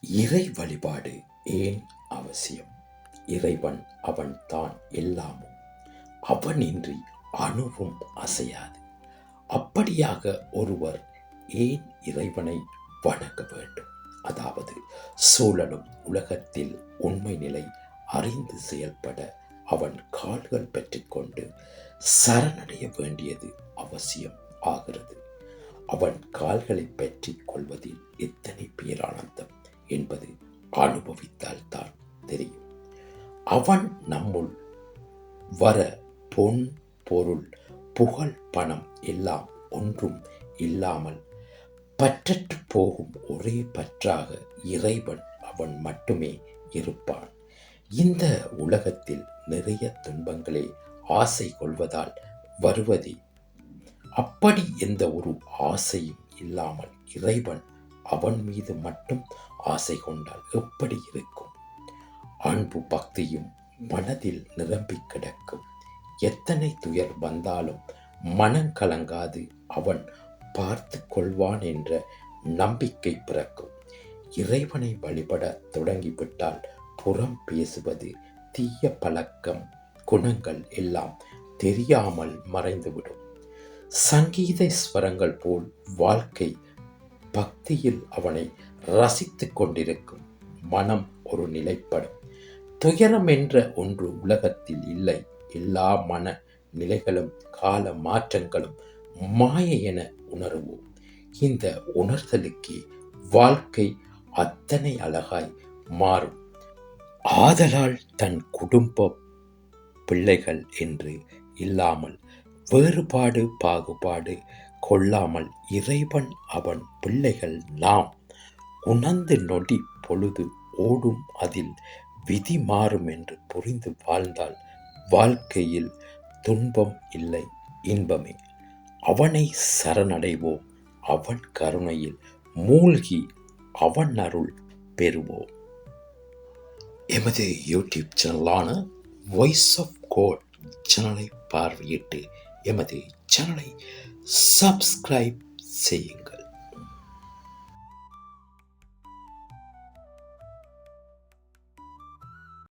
இறை வழிபாடு ஏன் அவசியம்? இறைவன் அவன் தான் எல்லாமும், அவனின்றி அணுவும் அசையாது. அப்படியாக ஒருவர் ஏன் இறைவனை வணங்க வேண்டும்? அதாவது சூழலும் உலகத்தில் உண்மை நிலை அறிந்து செயல்பட அவன் கால்கள் பெற்றுக்கொண்டு சரணடைய வேண்டியது அவசியம் ஆகிறது. அவன் கால்களை பற்றி கொள்வதில் எத்தனை பேரானந்தம் என்பது அனுபவித்தால்தான் தெரியும். அவன் நம்முள் வர பொன், பொருள், புகழ், பணம் எல்லாம் ஒன்றும் இல்லாமல் பற்றற்று போகும் ஒரே பற்றாக இறைவன் அவன் மட்டுமே இருப்பான். இந்த உலகத்தில் நிறைய துன்பங்களே ஆசை கொள்வதால் வருவதே. அப்படி எந்த ஒரு ஆசையும் இல்லாமல் இறைவன் அவன் மீது மட்டும் ஆசை கொண்டால் எப்படி இருக்கும்? அன்பு பக்தியும் மனதில் நிரம்பி கிடக்கும். எத்தனை துயர் வந்தாலும் மனம் கலங்காது அவன் பார்த்து கொள்வான் என்ற நம்பிக்கை பிறக்கும். இறைவனை வழிபட தொடங்கிவிட்டால் புறம் பேசுவது, தீய பழக்கம், குணங்கள் எல்லாம் தெரியாமல் மறைந்துவிடும். சங்கீத ஸ்வரங்கள் போல் வாழ்க்கை பக்தியில் அவனை ரசித்துக் கொண்டிருக்கும். மனம் ஒரு நிலைப்படும். துயரம் என்ற ஒன்று உலகத்தில் இல்லை. எல்லா மன நிலைகளும் கால மாற்றங்களும் மாயை என உணர்வோம். இந்த உணர்தலுக்கே வாழ்க்கை அத்தனை அழகாய் மாறும். ஆதலால் தன் குடும்ப பிள்ளைகள் என்று இல்லாமல் வேறுபாடு பாகுபாடு கொள்ளாமல் இறைவன் அவன் பிள்ளைகள் நாம் உணர்ந்து நொடி பொழுது ஓடும், அதில் விதி மாறும் என்று புரிந்து வாழ்ந்தால் வாழ்க்கையில் துன்பம் இல்லை, இன்பமே. அவனை சரணடைவோம், அவன் கருணையில் மூழ்கி அவன் அருள் பெறுவோம். எமது யூடியூப் சேனலான வாய்ஸ் ஆஃப் காட் சேனலை பார்வையிட்டு எமது சேனலை சப்ஸ்கிரைப் செய்யுங்கள்.